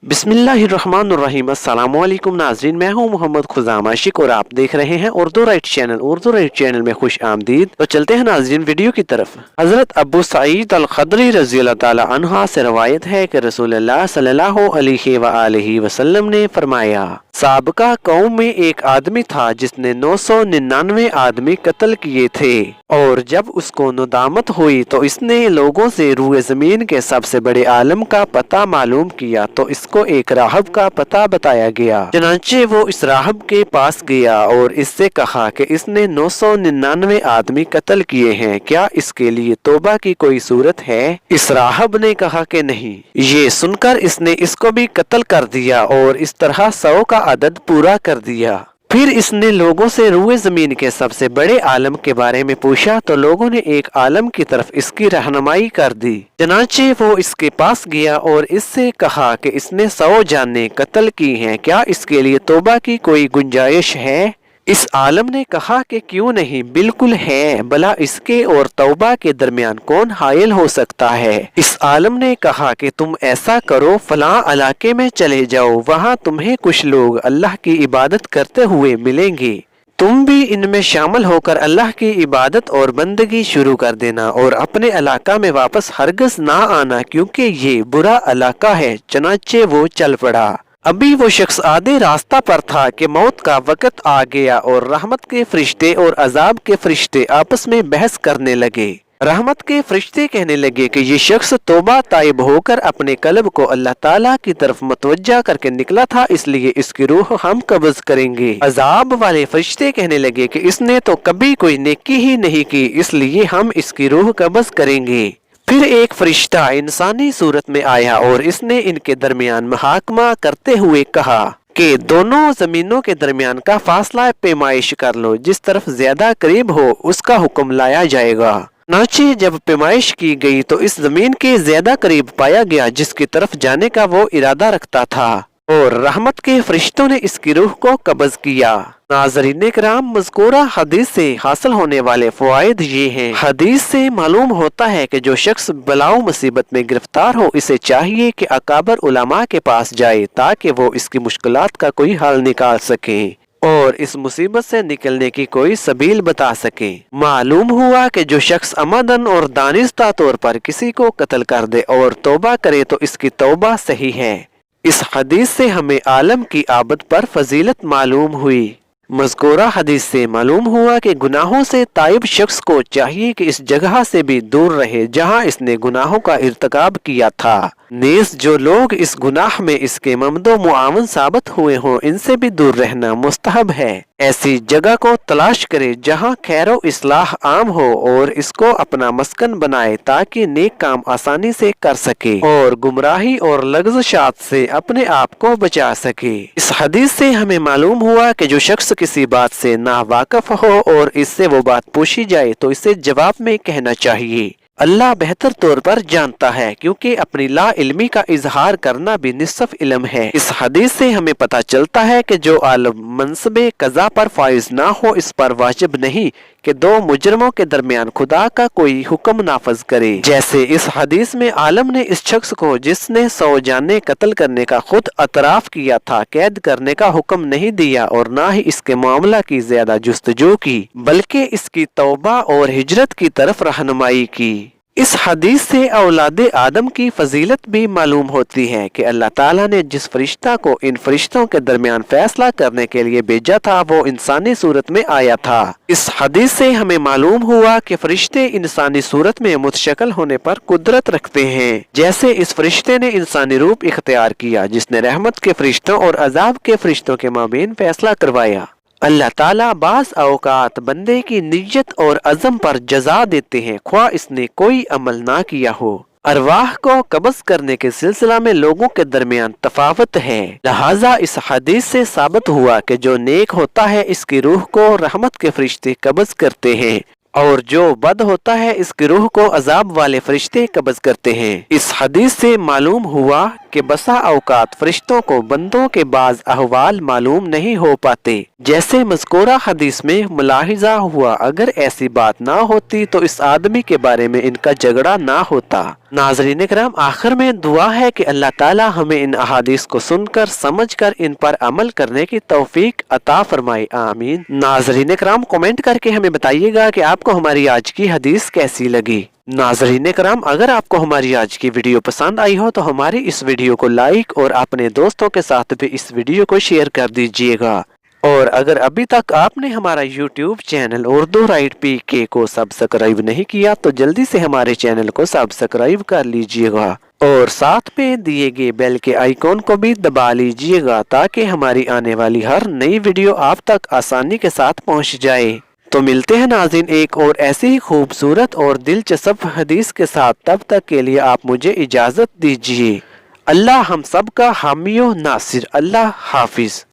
बिस्मिल्लाहिर्रहमानिर्रहीम। अस्सलामुअलैकुम नाज़रीन, मैं हूं मोहम्मद खुजामा आशिक और आप देख रहे हैं उर्दू राइट चैनल में खुश आमदीद। तो चलते हैं नाज़रीन वीडियो की तरफ। हजरत अबू सईद अल खदरी रज़ी अल्लाह ताला अन्हा से रवायत है कि रसूलुल्लाह सल्लल्लाहु अलैहि वसल्लम ने फरमाया, साबका कौम में एक आदमी था जिसने 999 आदमी कत्ल किए थे, और जब उसको नदामत हुई तो इसने लोगों से रूए जमीन के सबसे बड़े आलम का पता मालूम किया तो इसको एक राहब का पता बताया गया। चनांचे वो इस राहब के पास गया और इससे कहा कि इसने 999 आदमी कत्ल किए हैं, क्या इसके लिए तौबा की कोई सूरत है? इस राहब ने कहा कि नहीं। ये सुनकर इसने इसको भी कत्ल कर दिया और इस तरह 100 का अदद पूरा कर दिया। फिर इसने लोगों से रूए जमीन के सबसे बड़े आलम के बारे में पूछा तो लोगों ने एक आलम की तरफ इसकी रहनुमाई कर दी। चनांचे वो इसके पास गया और इससे कहा कि इसने 100 जानें कत्ल की हैं, क्या इसके लिए तौबा की कोई गुंजाइश है? इस आलम ने कहा कि क्यों नहीं, बिल्कुल है, भला इसके और तौबा के दरमियान कौन हायल हो सकता है? इस आलम ने कहा कि तुम ऐसा करो, फलां इलाके में चले जाओ, वहाँ तुम्हें कुछ लोग अल्लाह की इबादत करते हुए मिलेंगे, तुम भी इनमें शामिल होकर अल्लाह की इबादत और बंदगी शुरू कर देना और अपने इलाका में वापस हरगिज ना आना, क्योंकि ये बुरा इलाका है। चनाचे वो चल पड़ा। अभी वो शख्स आधे रास्ता पर था कि मौत का वक्त आ गया और रहमत के फरिश्ते और अजाब के फरिश्ते आपस में बहस करने लगे। रहमत के फरिश्ते कहने लगे कि ये शख्स तौबा ताइब होकर अपने कल्ब को अल्लाह ताला की तरफ मुतवज्जा करके निकला था, इसलिए इसकी रूह हम कब्ज करेंगे। अजाब वाले फरिश्ते कहने लगे कि इसने तो कभी कोई नेकी ही नहीं की, इसलिए हम इसकी रूह कब्ज करेंगे। फिर एक फरिश्ता इंसानी सूरत में आया और इसने इनके दरमियान मुहाकमा करते हुए कहा कि दोनों जमीनों के दरमियान का फासला पैमाइश कर लो, जिस तरफ ज्यादा करीब हो उसका हुक्म लाया जाएगा। नाचे जब पैमाइश की गई तो इस जमीन के ज्यादा करीब पाया गया जिसकी तरफ जाने का वो इरादा रखता था, और रहमत के फरिश्तों ने इसकी रूह को कब्ज किया। नाज़रीन किराम, मज़कूरा हदीस से हासिल होने वाले फ़वाइद ये हैं। हदीस से मालूम होता है कि जो शख्स बलाओ मुसीबत में गिरफ्तार हो, इसे चाहिए कि अकाबर उलमा के पास जाए ताकि वो इसकी मुश्किलात का कोई हल निकाल सके और इस मुसीबत से निकलने की कोई सबील बता सके। मालूम हुआ कि जो शख्स अमदन और दानिस्ता तौर पर किसी को कत्ल कर दे और तौबा करे तो इसकी तौबा सही है। इस हदीस से हमें आलम की आबद पर फजीलत मालूम हुई। मज़कूरा हदीस से मालूम हुआ कि गुनाहों से ताइब शख्स को चाहिए कि इस जगह से भी दूर रहे जहां इसने गुनाहों का इर्तिकाब किया था। नेस जो लोग इस गुनाह में इसके ममदो मुआवन साबित हुए हों, इनसे भी दूर रहना मुस्तहब है। ऐसी जगह को तलाश करे जहां खैरो इस्लाह आम हो और इसको अपना मस्कन बनाए ताकि नेक काम आसानी से कर सके और गुमराही और लग़्ज़शात से अपने आप को बचा सके। इस हदीस से हमें मालूम हुआ कि जो शख्स किसी बात से ना वाकिफ हो और इससे वो बात पूछी जाए तो इसे जवाब में कहना चाहिए, अल्लाह बेहतर तौर पर जानता है, क्योंकि अपनी ला इल्मी का इजहार करना भी निस्फ इल्म है। इस हदीस से हमें पता चलता है कि जो आलम मनसबे कज़ा पर फाइज ना हो, इस पर वाजिब नहीं कि दो मुजरमों के दरमियान खुदा का कोई हुक्म नाफज करे। जैसे इस हदीस में आलम ने इस शख्स को जिसने 100 जाने कत्ल करने का खुद अतराफ किया था कैद करने का हुक्म नहीं दिया और ना ही इसके मामला की ज्यादा जुस्तजू की, बल्कि इसकी तौबा और हिजरत की तरफ रहनुमाई की। इस हदीस से औलाद आदम की फजीलत भी मालूम होती है कि अल्लाह ताला ने जिस फरिश्ता को इन फरिश्तों के दरमियान फैसला करने के लिए भेजा था वो इंसानी सूरत में आया था। इस हदीस से हमें मालूम हुआ कि फरिश्ते इंसानी सूरत में मुतशक्ल होने पर कुदरत रखते हैं। जैसे इस फरिश्ते ने इंसानी रूप इख्तियार किया जिसने रहमत के फरिश्तों और अजाब के फरिश्तों के माबेन फैसला करवाया। अल्लाह ताला बास औकात बंदे की नियत और अज़म पर जजा देते हैं, ख्वाह इसने कोई अमल ना किया हो। अरवाह को कब्ज़ करने के सिलसिला में लोगों के दरमियान तफावत है, लिहाजा इस हदीस से साबित हुआ कि जो नेक होता है इसकी रूह को रहमत के फरिश्ते कब्ज़ करते हैं और जो बद होता है इसकी रूह को अजाब वाले फरिश्ते कब्ज़ करते हैं। इस हदीस से मालूम हुआ کہ بسا اوقات فرشتوں کو بندوں کے بعض احوال معلوم نہیں ہو پاتے، جیسے مذکورہ حدیث میں ملاحظہ ہوا۔ اگر ایسی بات نہ ہوتی تو اس آدمی کے بارے میں ان کا جھگڑا نہ ہوتا۔ ناظرین کرام، آخر میں دعا ہے کہ اللہ تعالی ہمیں ان احادیث کو سن کر سمجھ کر ان پر عمل کرنے کی توفیق عطا فرمائے، آمین۔ ناظرین کرام، کمنٹ کر کے ہمیں بتائیے گا کہ آپ کو ہماری آج کی حدیث کیسی لگی۔ ناظرین کرام، اگر آپ کو ہماری آج کی ویڈیو پسند آئی ہو تو ہماری اس ویڈیو کو لائک اور اپنے دوستوں کے ساتھ بھی اس ویڈیو کو شیئر کر دیجیے گا، اور اگر ابھی تک آپ نے ہمارا YouTube channel Urdu right PK کو سبسکرائب نہیں کیا تو جلدی سے ہمارے چینل کو سبسکرائب کر لیجیے گا، اور ساتھ میں دیے گئے بیل کے آئیکن کو بھی دبا لیجیے گا تاکہ ہماری آنے والی ہر نئی ویڈیو آپ تک آسانی کے ساتھ پہنچ جائے۔ تو ملتے ہیں ناظرین ایک اور ایسی ہی خوبصورت اور دلچسپ حدیث کے ساتھ، تب تک کے لیے آپ مجھے اجازت دیجیے۔ اللہ ہم سب کا حامی و ناصر۔ اللہ حافظ۔